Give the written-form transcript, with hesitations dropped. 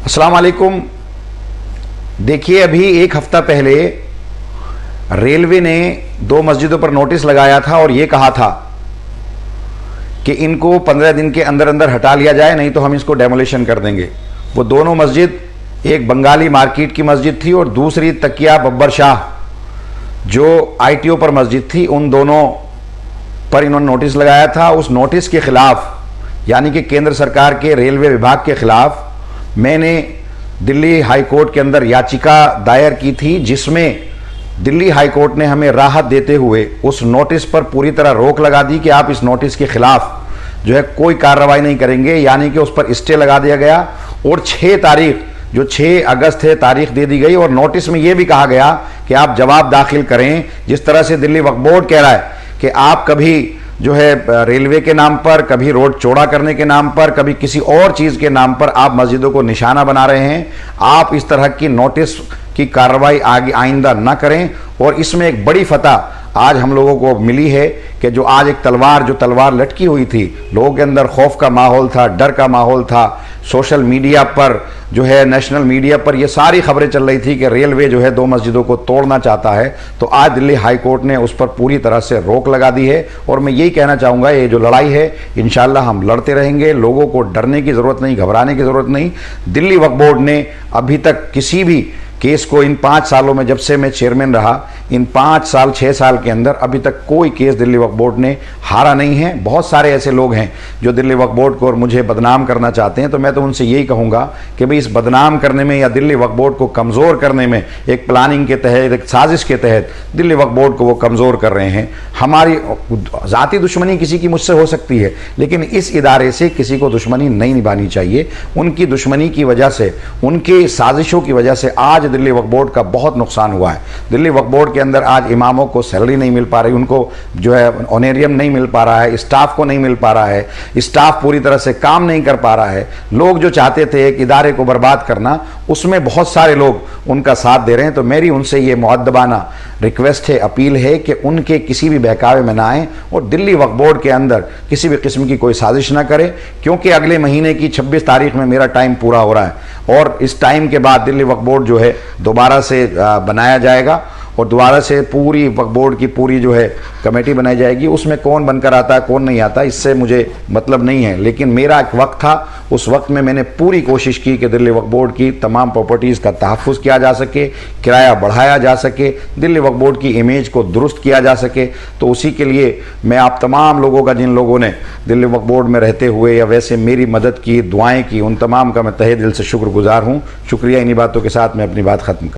अस्सलाम वालेकुम। देखिए, अभी एक हफ्ता पहले रेलवे ने दो मस्जिदों पर नोटिस लगाया था और ये कहा था कि इनको 15 दिन के अंदर अंदर हटा लिया जाए, नहीं तो हम इसको डेमोलिशन कर देंगे। वो दोनों मस्जिद, एक बंगाली मार्केट की मस्जिद थी और दूसरी तकिया बब्बर शाह जो ITO पर मस्जिद थी, उन दोनों पर इन्होंने नोटिस लगाया था। उस नोटिस के खिलाफ, यानी कि केंद्र सरकार के रेलवे विभाग के खिलाफ, मैंने दिल्ली हाई कोर्ट के अंदर याचिका दायर की थी, जिसमें दिल्ली हाई कोर्ट ने हमें राहत देते हुए उस नोटिस पर पूरी तरह रोक लगा दी कि आप इस नोटिस के खिलाफ जो है कोई कार्रवाई नहीं करेंगे, यानी कि उस पर स्टे लगा दिया गया। और 6 तारीख, जो 6 अगस्त है, तारीख दे दी गई और नोटिस में यह भी कहा गया कि आप जवाब दाखिल करें। जिस तरह से दिल्ली वक्फ बोर्ड कह रहा है कि आप कभी जो है रेलवे के नाम पर, कभी रोड चौड़ा करने के नाम पर, कभी किसी और चीज़ के नाम पर आप मस्जिदों को निशाना बना रहे हैं, आप इस तरह की नोटिस की कार्रवाई आगे आइंदा ना करें। और इसमें एक बड़ी फतह आज हम लोगों को मिली है कि जो आज एक तलवार लटकी हुई थी, लोगों के अंदर खौफ का माहौल था, डर का माहौल था। सोशल मीडिया पर जो है, नेशनल मीडिया पर ये सारी खबरें चल रही थी कि रेलवे जो है 2 मस्जिदों को तोड़ना चाहता है। तो आज दिल्ली हाई कोर्ट ने उस पर पूरी तरह से रोक लगा दी है। और मैं यही कहना चाहूँगा, ये जो लड़ाई है इंशाल्लाह हम लड़ते रहेंगे। लोगों को डरने की ज़रूरत नहीं, घबराने की ज़रूरत नहीं। दिल्ली वक्फ बोर्ड ने अभी तक किसी भी केस को, इन 5 सालों में जब से मैं चेयरमैन रहा, इन 5 साल 6 साल के अंदर अभी तक कोई केस दिल्ली वक्फ बोर्ड ने हारा नहीं है। बहुत सारे ऐसे लोग हैं जो दिल्ली वक्फ बोर्ड को और मुझे बदनाम करना चाहते हैं, तो मैं तो उनसे यही कहूँगा कि भाई इस बदनाम करने में या दिल्ली वक्फ बोर्ड को कमज़ोर करने में, एक प्लानिंग के तहत, एक साजिश के तहत दिल्ली वक्फ बोर्ड को वो कमज़ोर कर रहे हैं। हमारी ज़ाती दुश्मनी किसी की मुझसे हो सकती है, लेकिन इस इदारे से किसी को दुश्मनी नहीं निभानी चाहिए। उनकी दुश्मनी की वजह से, उनकी साजिशों की वजह से आज दिल्ली वक्फ बोर्ड का बहुत नुकसान हुआ है। दिल्ली वक्फ बोर्ड के अंदर आज इमामों को सैलरी नहीं मिल पा रही, उनको जो है ऑनरेरियम नहीं मिल पा रहा है, स्टाफ को नहीं मिल पा रहा है, स्टाफ पूरी तरह से काम नहीं कर पा रहा है। लोग जो चाहते थे एक इदारे को बर्बाद करना, उसमें बहुत सारे लोग उनका साथ दे रहे हैं। तो मेरी उनसे ये मुअद्दबाना रिक्वेस्ट है, अपील है कि उनके किसी भी बहकावे में ना आए और दिल्ली वक्फ बोर्ड के अंदर किसी भी किस्म की कोई साजिश ना करे, क्योंकि अगले महीने की 26 तारीख में मेरा टाइम पूरा हो रहा है और इस टाइम के बाद दिल्ली वक्फ बोर्ड जो है दोबारा से बनाया जाएगा और दोबारा से पूरी वक्फ बोर्ड की पूरी जो है कमेटी बनाई जाएगी। उसमें कौन बनकर आता है, कौन नहीं आता, इससे मुझे मतलब नहीं है। लेकिन मेरा एक वक्त था, उस वक्त में मैंने पूरी कोशिश की कि दिल्ली वक्फ बोर्ड की तमाम प्रॉपर्टीज़ का तहफ़्फ़ुज़ किया जा सके, किराया बढ़ाया जा सके, दिल्ली वक्फ बोर्ड की इमेज को दुरुस्त किया जा सके। तो उसी के लिए मैं आप तमाम लोगों का, जिन लोगों ने दिल्ली वक्फ बोर्ड में रहते हुए या वैसे मेरी मदद की, दुआएँ की, उन तमाम का मैं तहे दिल से शुक्रगुजार हूँ। शुक्रिया। इन्हीं बातों के साथ मैं अपनी बात ख़त्म